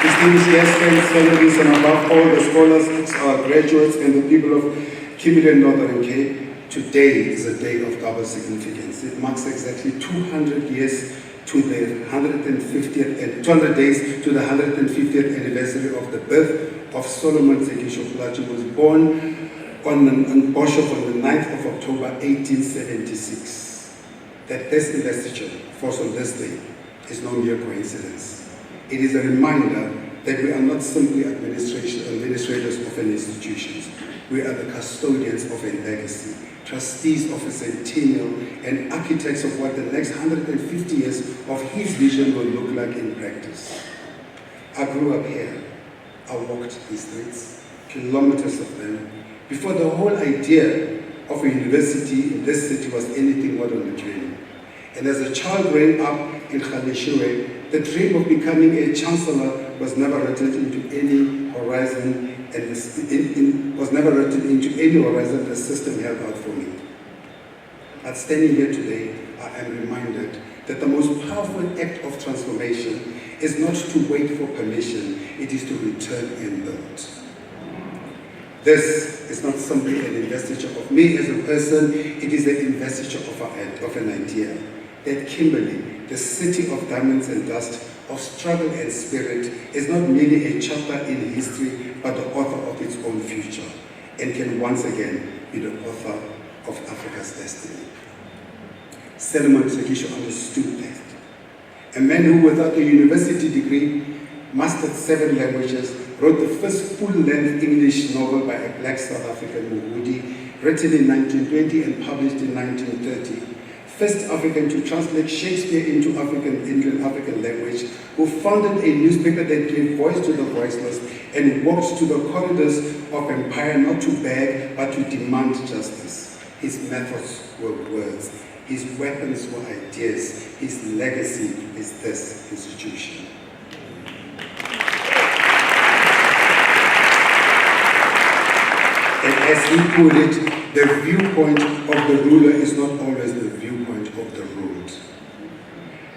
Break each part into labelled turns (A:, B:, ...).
A: Distinguished guests, friends, families, and above all the scholars, our graduates, and the people of Kimberley and Northern Cape, today is a day of double significance. It marks exactly 200 years to the 150th and 200 days to the 150th anniversary of the birth of Solomon Sekisho Plaatje, who was born on Boshoff on the 9th of October 1876. That this investiture falls on this day is no mere coincidence. It is a reminder that we are not simply administrators of an institution. We are the custodians of a legacy, trustees of a centennial, and architects of what the next 150 years of his vision will look like in practice. I grew up here. I walked these streets, kilometers of them, before the whole idea of a university in this city was anything more than a dream. And as a child growing up in Khaleshiwe, the dream of becoming a chancellor was never written into any horizon, and the system held out for me. But standing here today, I am reminded that the most powerful act of transformation is not to wait for permission, it is to return and build. This is not simply an investiture of me as a person, it is an investiture of an idea. That Kimberley, the city of diamonds and dust, of struggle and spirit, is not merely a chapter in history, but the author of its own future, and can once again be the author of Africa's destiny. Solomon Sekisho understood that. A man who, without a university degree, mastered 7 languages, wrote the first full-length English novel by a black South African Mohudi, written in 1920 and published in 1930. First African to translate Shakespeare into Indian African language, who founded a newspaper that gave voice to the voiceless and walked to the corridors of empire not to beg but to demand justice. His methods were words, his weapons were ideas, his legacy is this institution. And as he put it, the viewpoint of the ruler is not always the viewpoint of the ruled.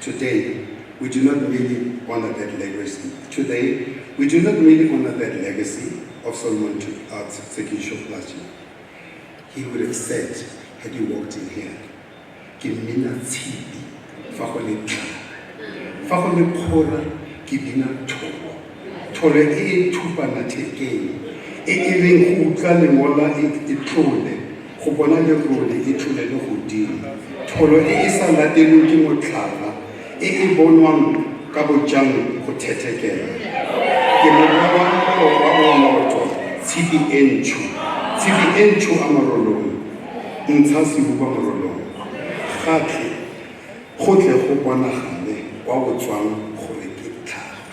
A: Today, we do not merely honor that legacy. Today, we do not merely honor that legacy of Solomon Sekisho Plaatje. He would have said, had he walked in here, Kimina Thebe, Fakole Tla, Fakole Kora, Kibina Tolo, Tole e Tupa na Tekei, e leng go tla lengola e tlole. Go bona le role e tlole le godimo, tholo e sa latelweng ke motlhala, e bonwang ka bojang go thetekela. Ke morawa wa motho, tshipi e ntsho a morolong, ntsha sehuba morolong, gatlhe go tle go bonagale kwa go tswang gore ke tlhaga.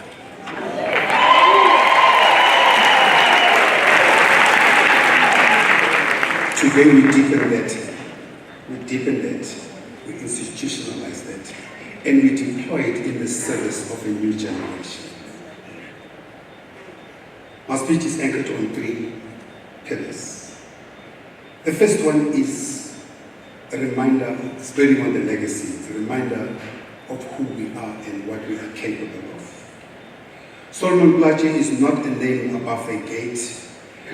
A: Today we deepen that, we institutionalize that, and we deploy it in the service of a new generation. My speech is anchored on 3 pillars. The first one is a reminder, building on the legacy, it's a reminder of who we are and what we are capable of. Solomon Plaatje is not a name above a gate,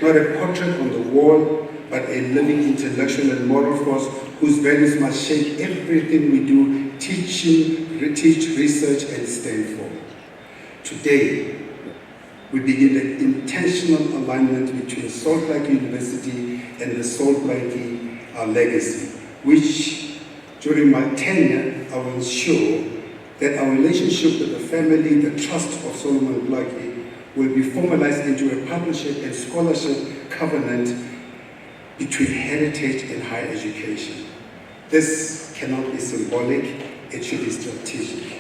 A: not a portrait on the wall, but a living intellectual and moral force whose values must shape everything we do, teach, research, and stand for. Today, we begin the intentional alignment between Sol Plaatje University and the Sol Plaatje legacy, which during my tenure, I will ensure that our relationship with the family, the trust of Solomon Plaatje, will be formalized into a partnership and scholarship covenant between heritage and higher education. This cannot be symbolic, it should be strategic.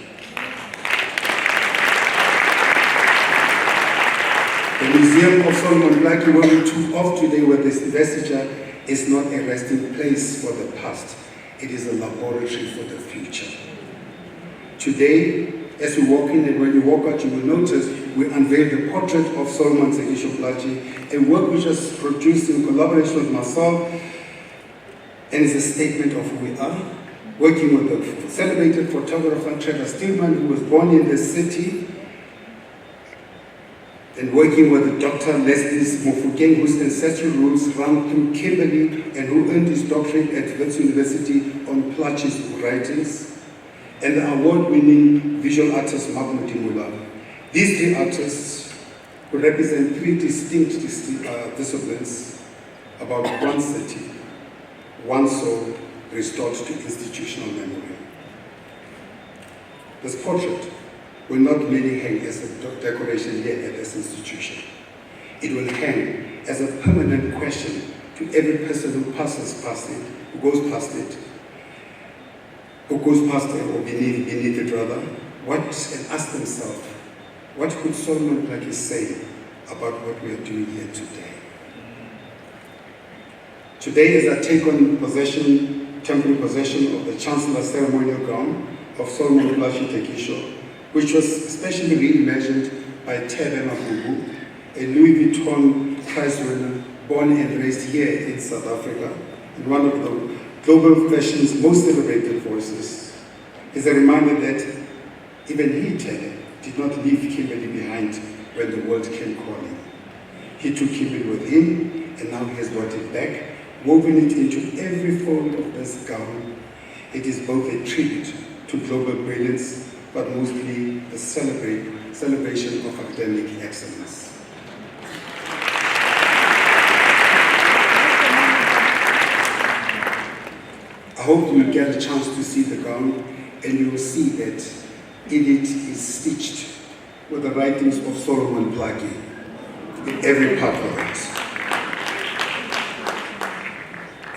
A: The Museum of Solomon Plaatje, where we took off today with this investiture, is not a resting place for the past, it is a laboratory for the future. Today, as we walk in and when you walk out, you will notice we unveiled the portrait of Solomon Sekisho Plaatje, a work which was produced in collaboration with myself, and is a statement of who we are. Working with the celebrated photographer Trevor Steelman, who was born in this city, and working with Dr. Leslie Mofokeng, whose ancestral roots run through Kimberley and who earned his doctorate at Wits University on Plaatje's writings, and the award-winning visual artist Mark Mutimula. These three artists will represent three distinct disciplines about one city, one soul restored to institutional memory. This portrait will not merely hang as a decoration here at this institution. It will hang as a permanent question to every person who passes past it, who goes past it or beneath it rather, and ask themselves, what could Sol Plaatje say about what we are doing here today? Today, as I take on temporary possession of the Chancellor's ceremonial gown of Sol Plaatje, which was specially reimagined by Thebe Ikalafeng, a Louis Vuitton prize winner born and raised here in South Africa, and one of the global fashion's most celebrated voices, is a reminder that even he, Thebe, did not leave Kimberley behind when the world came calling. He took Kimberley with him, and now he has brought it back, woven it into every fold of this gown. It is both a tribute to global brilliance, but mostly the celebration of academic excellence. I hope you will get a chance to see the gown, and you will see that in it is stitched with the writings of Sol Plaatje in every part of it.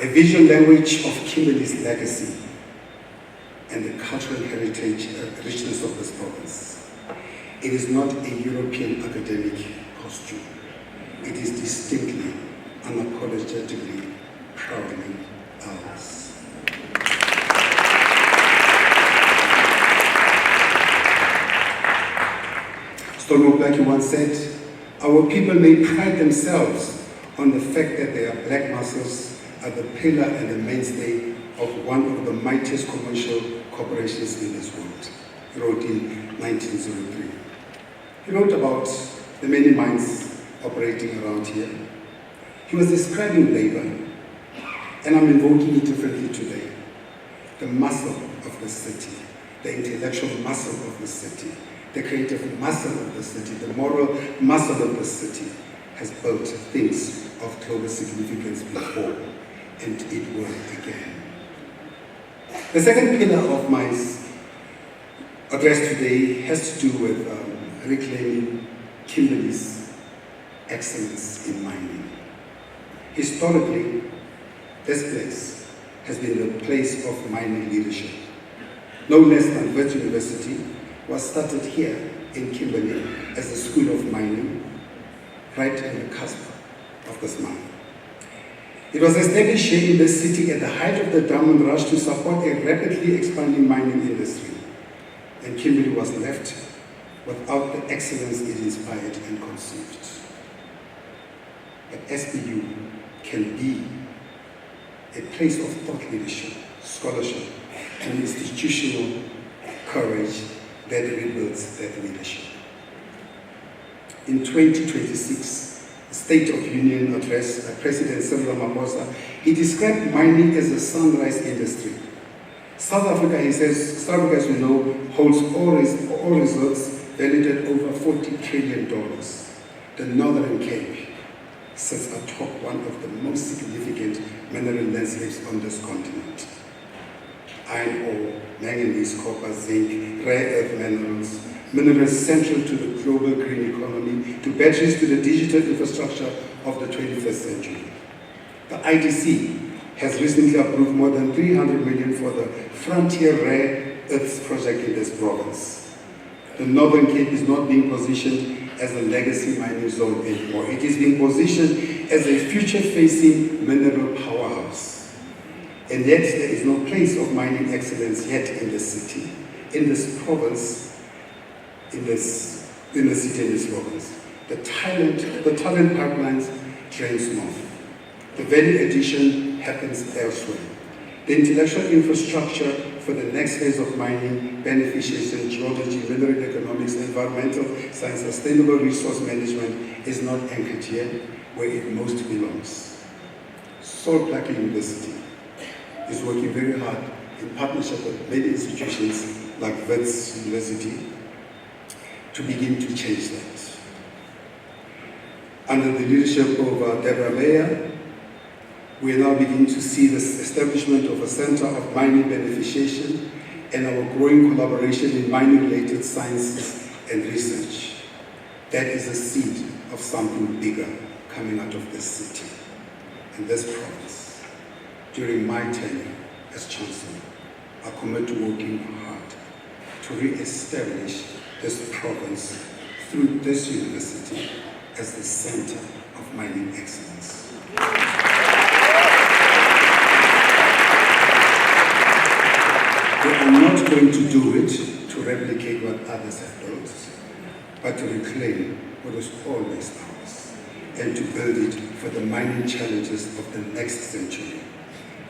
A: A visual language of Kimberley's legacy and the cultural heritage and richness of this province. It is not a European academic costume. It is distinctly, unapologetically, proudly ours. Sol Plaatje once said, our people may pride themselves on the fact that their black muscles are the pillar and the mainstay of one of the mightiest commercial corporations in this world. He wrote in 1903. He wrote about the many mines operating around here. He was describing labor, and I'm invoking it differently today. The muscle of the city, the intellectual muscle of the city, the creative muscle of the city, the moral muscle of the city has built things of global significance before, and it will again. The second pillar of my address today has to do with reclaiming Kimberley's excellence in mining. Historically, this place has been the place of mining leadership. No less than Wits University was started here in Kimberley as a school of mining, right in the cusp of this mine. It was established here in the city at the height of the diamond rush to support a rapidly expanding mining industry, and Kimberley was left without the excellence it inspired and conceived. But SPU can be a place of thought leadership, scholarship, and institutional courage that rebuilds that leadership. In 2026, State of Union address by President Cyril Ramaphosa, he described mining as a sunrise industry. South Africa, he says, South Africa, as we know, holds all reserves valued at over $40 trillion. The Northern Cape sits atop one of the most significant mineral landscapes on this continent. Iron ore, manganese, copper, zinc, rare earth minerals central to the global green economy, to batteries, to the digital infrastructure of the 21st century. The IDC has recently approved more than 300 million for the Frontier Rare Earths project in this province. The Northern Cape is not being positioned as a legacy mining zone anymore. It is being positioned as a future-facing mineral powerhouse. And yet there is no place of mining excellence yet in the city, in this province, in the city, in this province. The talent pipelines drains north. The value addition happens elsewhere. The intellectual infrastructure for the next phase of mining, beneficiation, geology, mineral economics, environmental science, sustainable resource management is not anchored here where it most belongs. Sol Plaatje University is working very hard in partnership with many institutions like Wits University to begin to change that. Under the leadership of Thebe, we are now beginning to see the establishment of a center of mining beneficiation and our growing collaboration in mining-related sciences and research. That is a seed of something bigger coming out of this city and this province. During my tenure as Chancellor, I commit to working hard to re-establish this province through this university as the center of mining excellence. We are not going to do it to replicate what others have built, but to reclaim what is always ours and to build it for the mining challenges of the next century.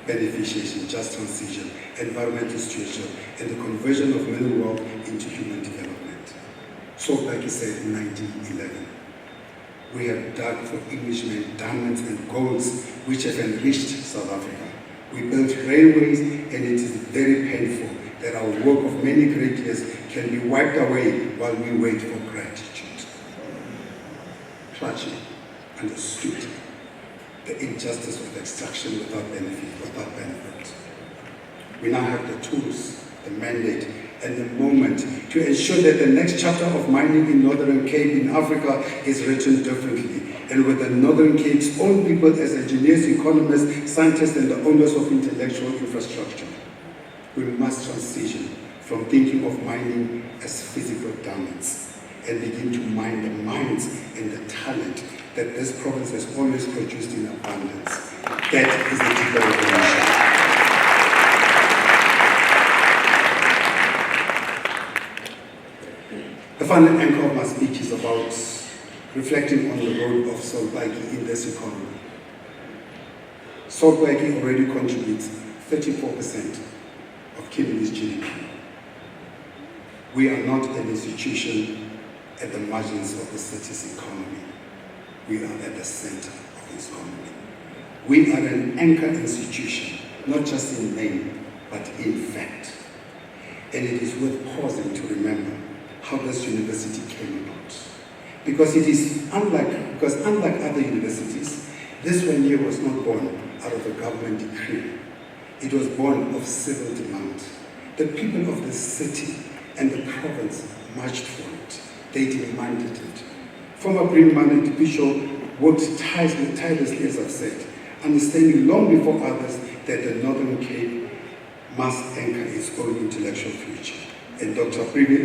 A: Beneficiation, just transition, environmental stewardship, and the conversion of mineral wealth into human development. So, like you said, in 1911, we have dug for Englishmen diamonds and golds which have enriched South Africa. We built railways, and it is very painful that our work of many great years can be wiped away while we wait for gratitude. Plaatje understood the injustice of extraction without benefit. We now have the tools, the mandate, and the moment to ensure that the next chapter of mining in Northern Cape in Africa is written differently, and with the Northern Cape's own people as engineers, economists, scientists, and the owners of intellectual infrastructure. We must transition from thinking of mining as physical diamonds and begin to mine the minds and the talent that this province has always produced in abundance. That is the deeper revolution. The final anchor of my speech is about reflecting on the role of Sol Plaatje in this economy. Sol Plaatje already contributes 34% of Kimberley's GDP. We are not an institution at the margins of the city's economy. We are at the center of its economy. We are an anchor institution, not just in name, but in fact. And it is worth pausing to remember how this university came about. Because unlike other universities, this one here was not born out of a government decree. It was born of civil demand. The people of the city and the province marched for it. They demanded it. Former Green-minded Bishop worked tirelessly, as I've said, understanding long before others that the Northern Cape must anchor its own intellectual future. And Dr. Premier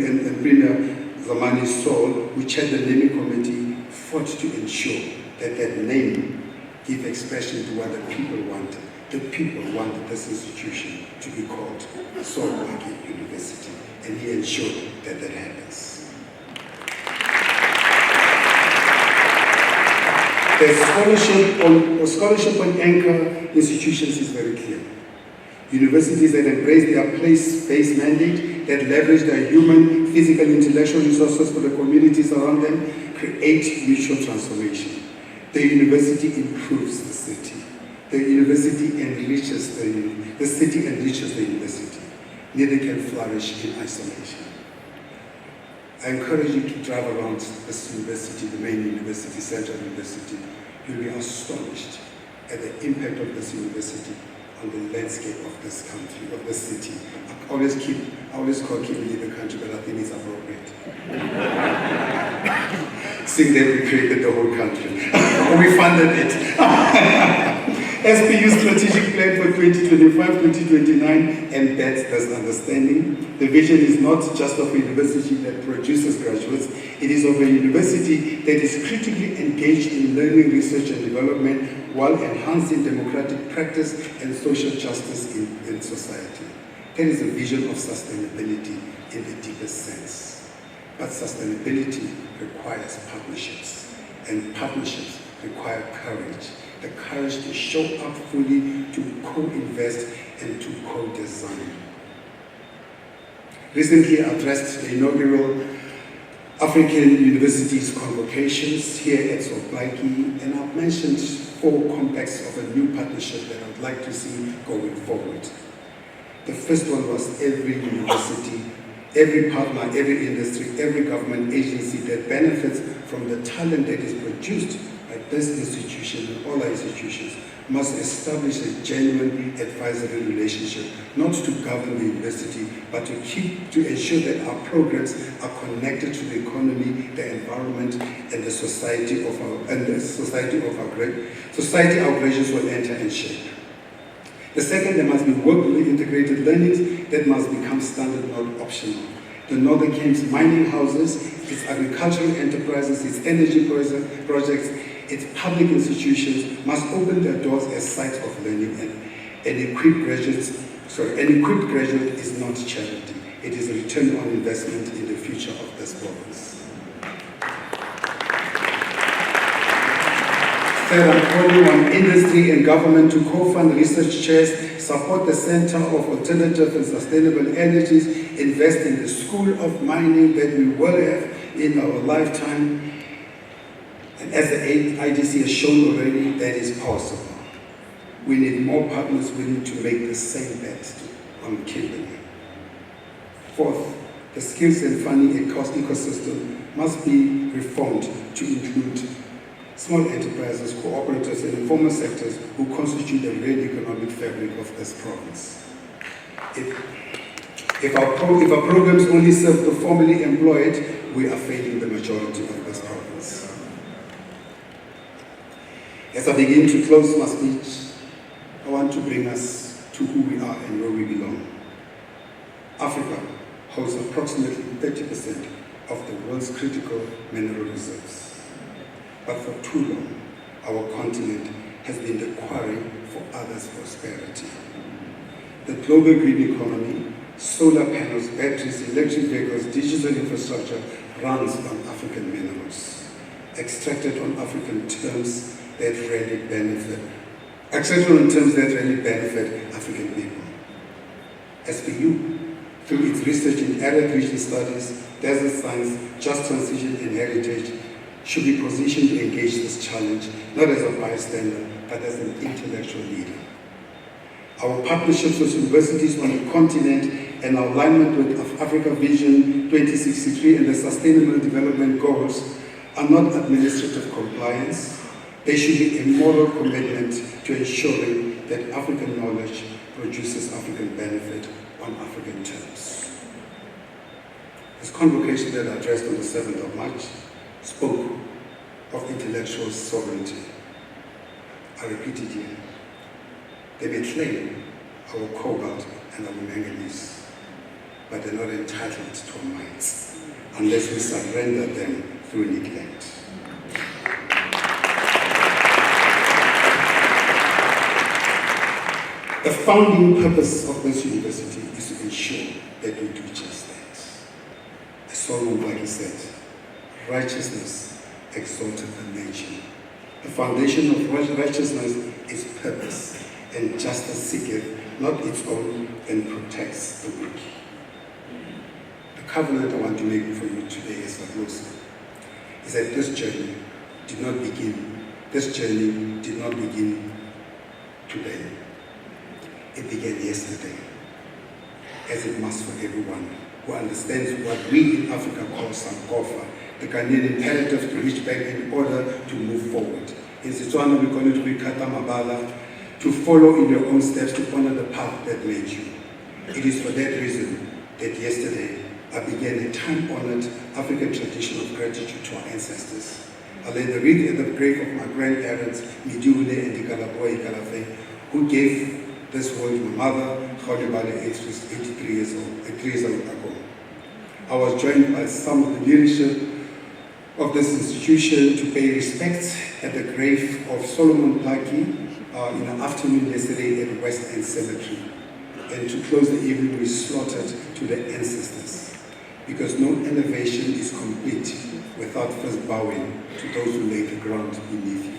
A: Zamani Sol, who chaired the naming committee, fought to ensure that that name give expression to what the people wanted. The people wanted this institution to be called Sol Plaatje University, and he ensured that that happens. The scholarship on anchor institutions is very clear. Universities that embrace their place-based mandate, that leverage their human, physical, intellectual resources for the communities around them, create mutual transformation. The university improves the city. The university enriches the city enriches the university. Neither can flourish in isolation. I encourage you to drive around this university, the main university, Central University. You'll be astonished at the impact of this university on the landscape of this country, of this city. I always call Kimberley the country, but I think it's appropriate. Seeing that we created the whole country. We funded it. SPU Strategic Plan for 2025-2029 embeds this understanding. The vision is not just of a university that produces graduates, it is of a university that is critically engaged in learning, research and development while enhancing democratic practice and social justice in society. That is a vision of sustainability in the deepest sense. But sustainability requires partnerships, and partnerships require courage. The courage to show up fully, to co-invest, and to co-design. recently addressed the inaugural African University's convocations here at Sol Plaatje, and I've mentioned 4 compacts of a new partnership that I'd like to see going forward. The first one was every university, every partner, every industry, every government agency that benefits from the talent that is produced by this institution and all our institutions must establish a genuine advisory relationship, not to govern the university, but to ensure that our programs are connected to the economy, the environment, and the society our graduates will enter and shape. The second, there must be workably integrated learnings that must become standard, not optional. The Northern Cape's mining houses, its agricultural enterprises, its energy projects, its public institutions must open their doors as sites of learning, and an equipped graduate is not charity. It is a return on investment in the future of this province. Third, I'm calling on industry and government to co-fund research chairs, support the Center of Alternative and Sustainable Energies, invest in the School of Mining that we will have in our lifetime. And as the IDC has shown already, that is possible. We need more partners willing to make the same bet on Kimberley. Fourth, the skills and funding ecosystem must be reformed to include small enterprises, cooperatives, and informal sectors who constitute the real economic fabric of this province. If our programs only serve the formally employed, we are failing the majority of this province. As I begin to close my speech, I want to bring us to who we are and where we belong. Africa holds approximately 30% of the world's critical mineral reserves. But for too long, our continent has been the quarry for others' prosperity. The global green economy, solar panels, batteries, electric vehicles, digital infrastructure runs on African minerals, extracted on African terms that really benefit African people. SPU, through its research in arid region studies, desert science, just transition, and heritage, should be positioned to engage this challenge, not as a bystander, but as an intellectual leader. Our partnerships with universities on the continent and our alignment with Africa Vision 2063 and the Sustainable Development Goals are not administrative compliance. They should be a moral commitment to ensuring that African knowledge produces African benefit on African terms. This convocation that I addressed on the 7th of March spoke of intellectual sovereignty. I repeat it here. They may claim our cobalt and our manganese, but they're not entitled to our mines unless we surrender them through neglect. The founding purpose of this university is to ensure that we do just that. As Sol Plaatje said, righteousness exalted the nation. The foundation of righteousness is purpose, and justice seeketh not its own, and protects the weak. The covenant I want to make for you today as I close is that this journey did not begin today. It began yesterday, as it must for everyone who understands what we in Africa call Sankofa, the Ghanaian imperative to reach back in order to move forward. In Setswana, we call it Rikata Mabala, to follow in your own steps to honor the path that made you. It is for that reason that yesterday I began a time-honored African tradition of gratitude to our ancestors. I laid the wreath at the grave of my grandparents, Midule and Thebeitsile Ikalafeng, who gave this world my mother, Thebeitsile 83 years ago. I was joined by some of the leadership of this institution to pay respects at the grave of Solomon Plaatje in the afternoon yesterday at West End Cemetery. And to close the evening, we slaughtered to the ancestors, because no elevation is complete without first bowing to those who laid the ground beneath you.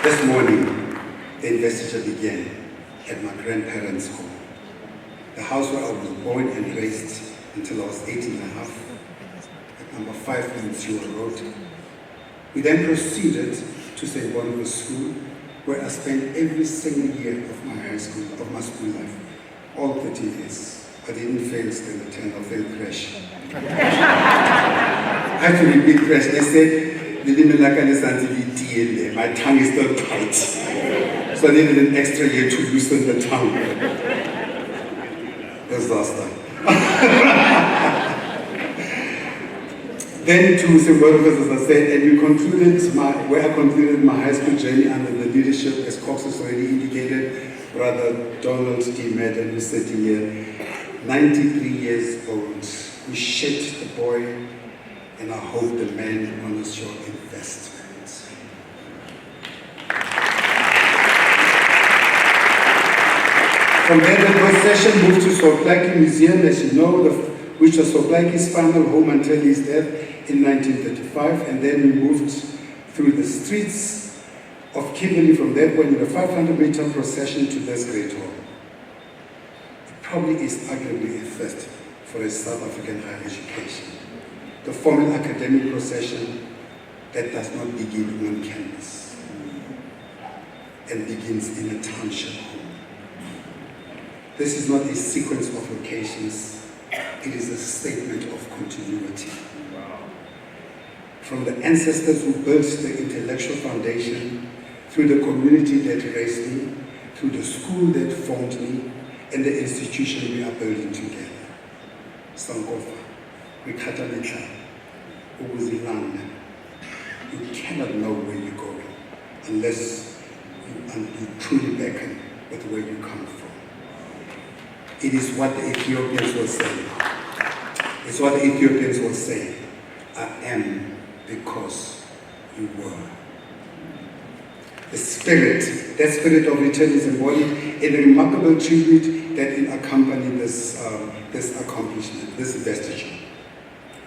A: This morning, the investiture began at my grandparents' home, the house where I was born and raised until I was 8 and a half, at number 5 Linziwa Road. We then proceeded to St. Boniface School, where I spent every single year of my high school, of my school life, all 30 years. I didn't fail standard 10, I failed crash. I had to repeat crash. They said, my tongue is still tight. So I needed an extra year to loosen the tongue. Disaster. Then to St. Boniface, as I said, and where I concluded my high school journey under the leadership, as Cox has already indicated, Brother Donald D. Madden, who's sitting here, 93 years old. We shaped the boy, and I hope the man honors your investment. From there, the procession moved to Sol Plaatje Museum, as you know, which was Sol Plaatje's final home until his death in 1935, and then we moved through the streets of Kimberley from that point in a 500-meter procession to this great hall. It probably is arguably a first for a South African higher education. The formal academic procession that does not begin on campus and begins in a township home. This is not a sequence of occasions, it is a statement of continuity. From the ancestors who built the intellectual foundation, through the community that raised me, through the school that formed me, and the institution we are building together. Sankofa, Rikata Metla, Ubuzilanda. You cannot know where you're going unless you truly beckon with where you come from. It is what the Ethiopians will say. It's what the Ethiopians will say. I am because you were. The spirit, that spirit of return is embodied in a remarkable tribute that accompanied this accomplishment, this investiture.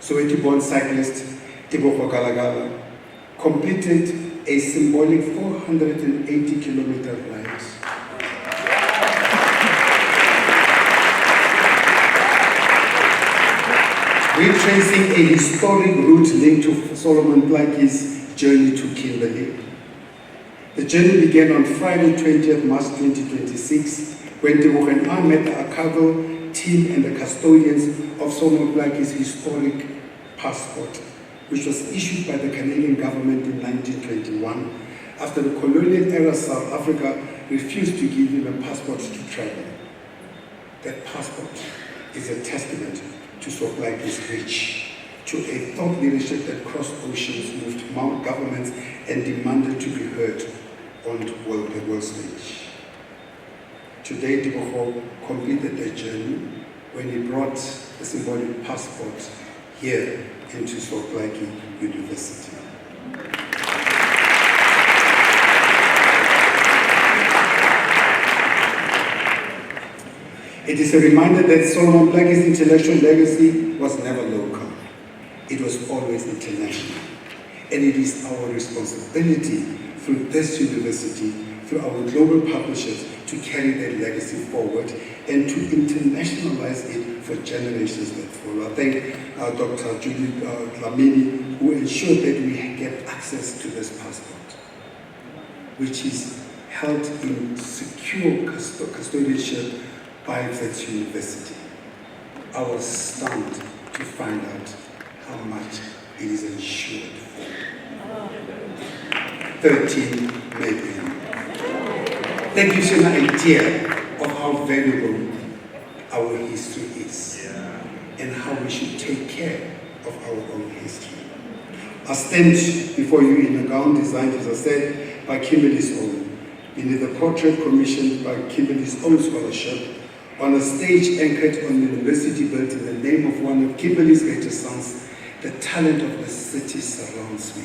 A: Soweto-born cyclist Thebe Ikalafeng completed a symbolic 480-kilometer ride. Retracing a historic route linked to Sol Plaatje's journey to Kimberley. The journey began on Friday, 20th March 2026, when Thebe and I met the archival team and the custodians of Sol Plaatje's historic passport, which was issued by the Canadian government in 1921 after the colonial era South Africa refused to give him a passport to travel. That passport is a testament to Sol Plaatje's reach, to a thought leadership that crossed oceans, moved governments, and demanded to be heard on the world stage. Today, Thebe completed their journey when he brought the symbolic passport here into Sol Plaatje University. It is a reminder that Sol Plaatje's intellectual legacy was never local. It was always international. And it is our responsibility through this university, through our global partnerships, to carry that legacy forward and to internationalize it for generations that follow. I thank Dr. Julie Lamini, who ensured that we get access to this passport, which is held in secure custodianship by that university. I was stunned to find out how much it is insured for. 13 million. That gives you an idea of how valuable our history is and how we should take care of our own history. I stand before you in a gown designed, as I said, by Kimberley's own, beneath the portrait commissioned by Kimberley's own scholarship, on a stage anchored on the university built in the name of one of Kimberley's greatest sons. The talent of the city surrounds me,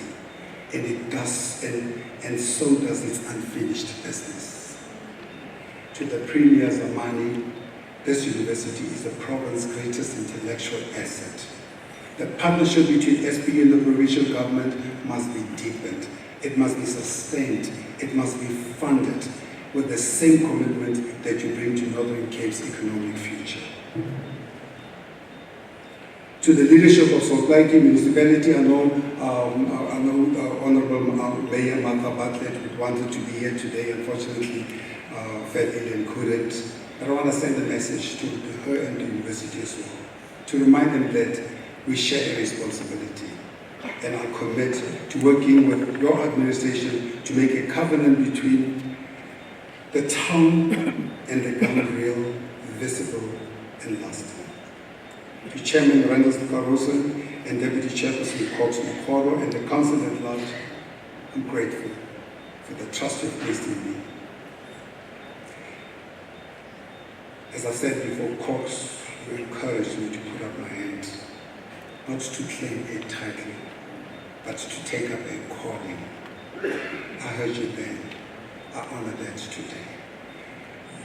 A: and it does, and so does its unfinished business. To the Premier Zamani, this university is the province's greatest intellectual asset. The partnership between SPU and the provincial government must be deepened. It must be sustained. It must be funded. with the same commitment that you bring to Northern Cape's economic future. To the leadership of Sol Plaatje Municipality, I know Honorable Mayor Martha Bartlett wanted to be here today, unfortunately fell ill and couldn't. But I want to send a message to her and the university as well, to remind them that we share a responsibility. And I commit to working with your administration to make a covenant between the town and the government real, visible and lasting. To Chairman Randall Caruso and Deputy Chairperson Cox Mokoro and the Council at large, I'm grateful for the trust you've placed in me. As I said before, Cox, you encouraged me to put up my hand, not to claim a title, but to take up a calling. I heard you then. I honor that today.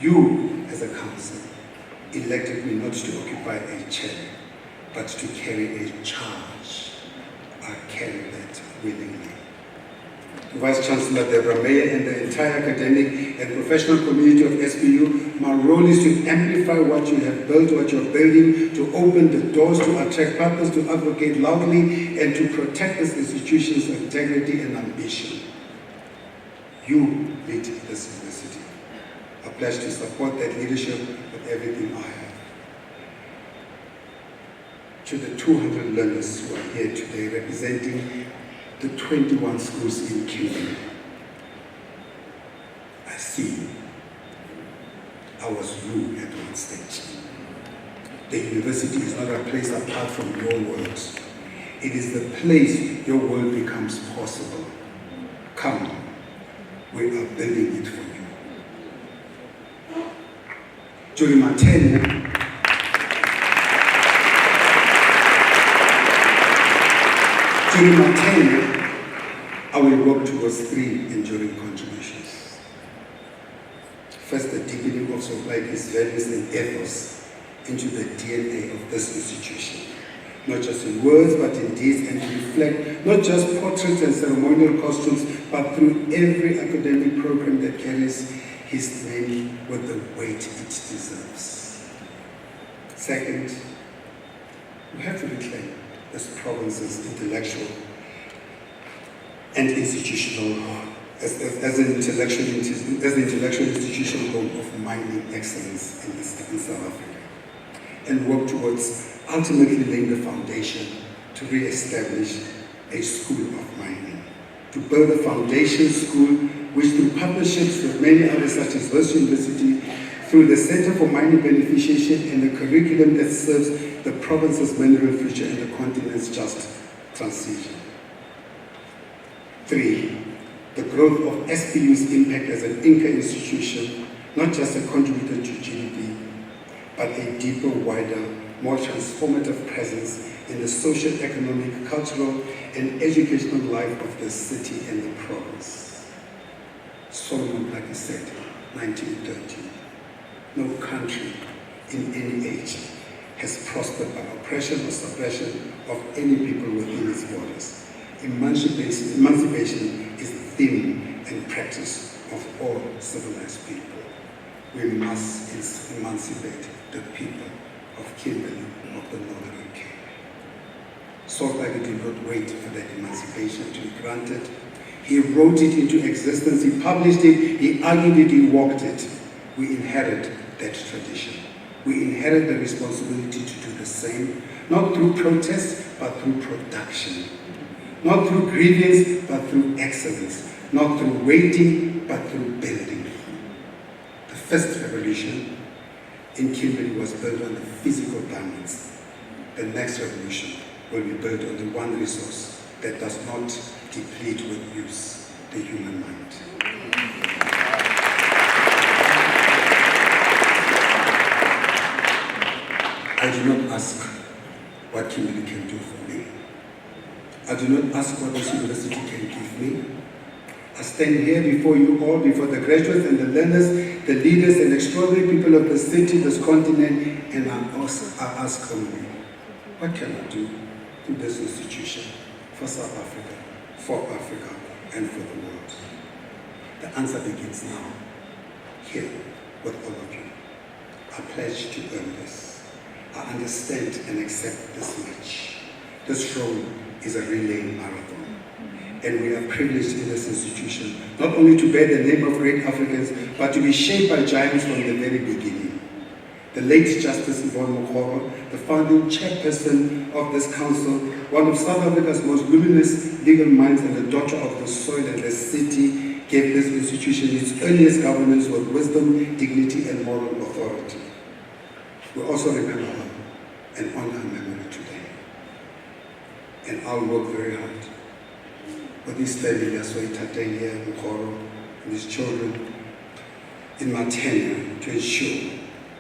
A: You, as a council, elected me not to occupy a chair, but to carry a charge. I carry that willingly. To Vice Chancellor Deborah Mayer and the entire academic and professional community of SPU, my role is to amplify what you have built, what you're building, to open the doors, to attract partners, to advocate loudly, and to protect this institution's integrity and ambition. You lead this university. I pledge to support that leadership with everything I have. To the 200 learners who are here today representing the 21 schools in Kimberley, I see you. I was you at one stage. The university is not a place apart from your world. It is the place your world becomes possible. Come, we are building it for you. During my tenure, I will work towards 3 enduring contributions. First, the deepening of Sol Plaatje's values and ethos into the DNA of this institution, not just in words but in deeds, and to reflect not just portraits and ceremonial costumes, but through every academic program that carries his name with the weight it deserves. Second, we have to reclaim this province's intellectual and institutional, as the intellectual institutional home of mining excellence in South Africa, and work towards ultimately laying the foundation to re-establish a school of mining, to build a foundation school which, through partnerships with many others such as West University, through the Center for Mining Beneficiation and the curriculum that serves the province's mineral future and the continent's just transition. 3, the growth of SPU's impact as an Inca institution, not just a contributor to GDP, but a deeper, wider, more transformative presence in the social, economic, cultural, and educational life of the city and the province. Solomon Plaatje said, 1930, no country in any age has prospered by oppression or suppression of any people within its borders. Emancipation is the theme and practice of all civilized people. We must emancipate the people of Kimberley, of the Northern Cape. Sol Plaatje did not wait for that emancipation to be granted. He wrote it into existence, he published it, he argued it, he walked it. We inherit that tradition. We inherit the responsibility to do the same, not through protest, but through production. Not through grievance, but through excellence. Not through waiting, but through building. The first revolution in Kimberley was built on the physical diamonds. The next revolution will be built on the one resource that does not deplete with use, the human mind. I do not ask what Kimberley can do for me. I do not ask what this university can give me. I stand here before you all, before the graduates and the learners, the leaders and extraordinary people of the city, this continent, and I ask only, what can I do to this institution, for South Africa, and for the world? The answer begins now. here with all of you. I pledge to earn this. I understand and accept this much. This role is a relay marathon. And we are privileged in this institution, not only to bear the name of great Africans, but to be shaped by giants from the very beginning. The late Justice Yvonne Mokgoro, the founding chairperson of this council, one of South Africa's most luminous legal minds and the daughter of the soil and the city, gave this institution its earliest governance with wisdom, dignity, and moral authority. We also remember her and honor her memory today. And I'll work very hard with his family, Tateng here, Mokgoro, and his children, in my tenure to ensure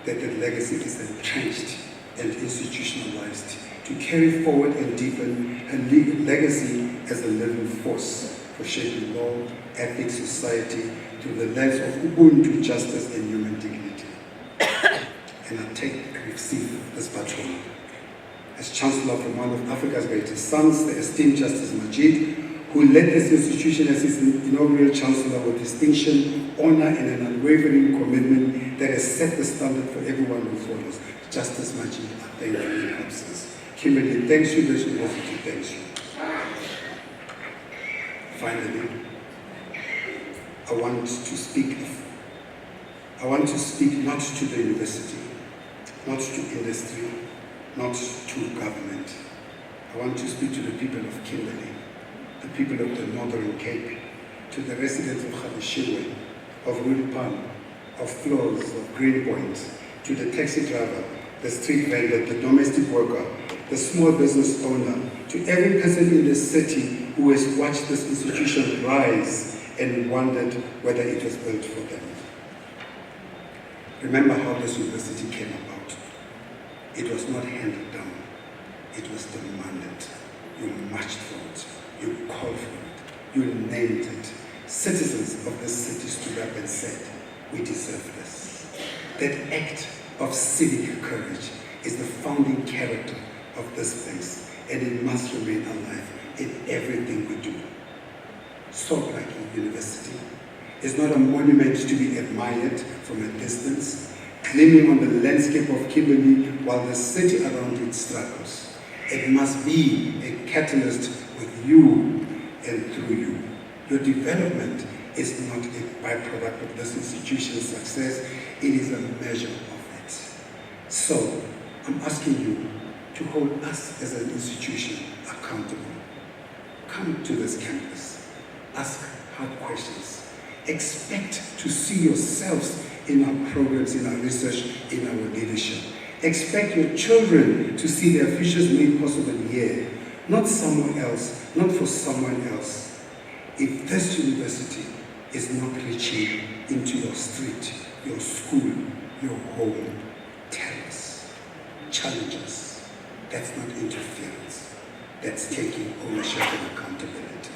A: that the legacy is entrenched and institutionalized, to carry forward and deepen her legacy as a living force for shaping law, ethics, society, through the lens of Ubuntu, justice, and human dignity. And I receive this baton as Chancellor from one of Africa's greatest sons, the esteemed Justice Majid, who led this institution as his inaugural Chancellor with distinction, honor, and an unwavering commitment that has set the standard for everyone who follows. Justice Majid, I thank you in your absence. Kimberly, thanks you. This university, thanks you. Finally, I want to speak not to the university, not to industry, not to government. I want to speak to the people of Kimberley, the people of the Northern Cape, to the residents of Khadishiwe, of Wilpan, of Floors, of Greenpoint, to the taxi driver, the street vendor, the domestic worker, the small business owner, to every person in the city who has watched this institution rise and wondered whether it was built for them. Remember how this university came about. It was not handed down, it was demanded. You marched for it, you called for it, you named it. Citizens of this city stood up and said, we deserve this. That act of civic courage is the founding character of this place, and it must remain alive in everything we do. Sol Plaatje University is not a monument to be admired from a distance, gleaming on the landscape of Kimberley while the city around it struggles. It must be a catalyst with you and through you. Your development is not a byproduct of this institution's success, it is a measure of it. So, I'm asking you to hold us as an institution accountable. Come to this campus, ask hard questions, expect to see yourselves in our programs, in our research, in our leadership. Expect your children to see their futures made possible here, not somewhere else, not for someone else. If this university is not reaching into your street, your school, your home, tell us, challenge us. That's not interference. That's taking ownership and accountability.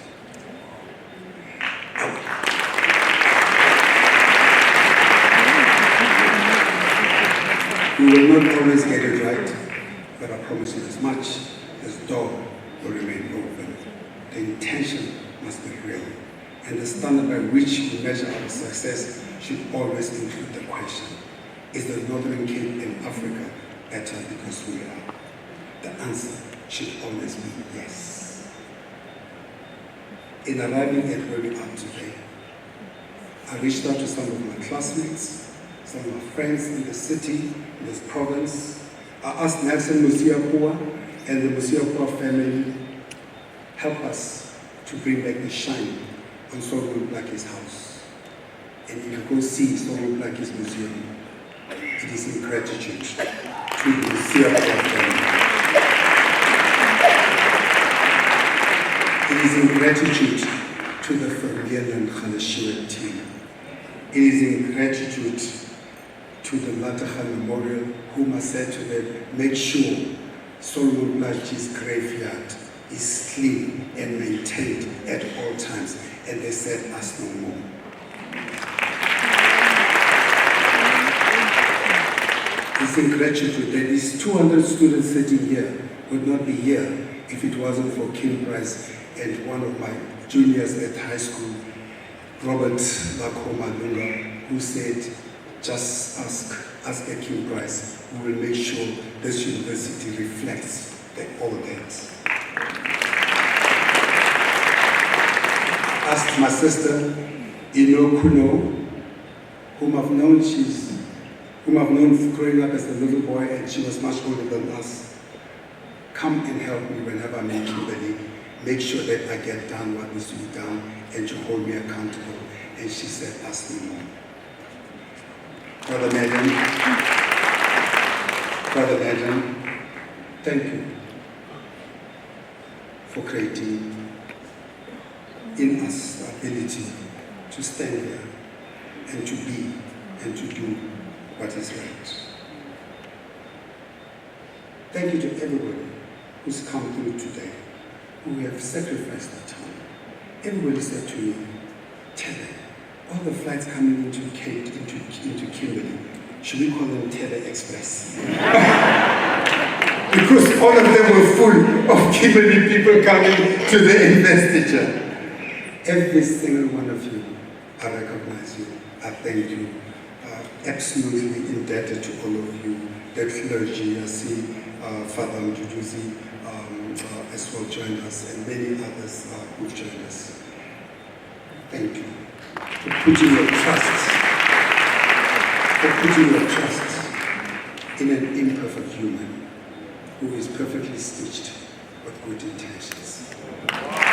A: We will not always get it right, but I promise you as much, this door will remain open. The intention must be real, and the standard by which we measure our success should always include the question, is the Northern Cape in Africa better because we are? The answer should always be yes. In arriving at where we are today, I reached out to some of my classmates, some of my friends in the city, in this province. I asked Nelson Musiapua and the Musiapua family, help us to bring back the shine on Sol Plaatje's house. And if you go see Sol Plaatje's museum, it is in gratitude to the Musiapua family. It is in gratitude to the Vermeerland Khadishiwe team. It is in gratitude to the Lataha Memorial, whom I said to them, make sure Sol Plaatje's graveyard is clean and maintained at all times. And they said, ask no more. It's in gratitude that these 200 students sitting here would not be here if it wasn't for Kim Price and one of my juniors at high school, Robert Lakoma Lunga, who said, just ask a King Price, we will make sure this university reflects all that. Asked my sister, Ino Kuno, whom I've known growing up as a little boy, and she was much older than us. Come and help me whenever I'm in Kimberley. Make sure that I get done what needs to be done and to hold me accountable. And she said, ask me more. Brother Madam, thank you for creating in us the ability to stand here and to be and to do what is right. Thank you to everybody who's come through today, who have sacrificed their time. Everybody said to me, Thebe, all the flights coming into Kimberley, should we call them Thebe Express? Because all of them were full of Kimberley people coming to the investiture. Every single one of you, I recognize you, I thank you. Absolutely indebted to all of you, the clergy. I see Father Mjujuzi as well joined us, and many others who've joined us. Thank you for putting your trust in an imperfect human who is perfectly stitched with good intentions.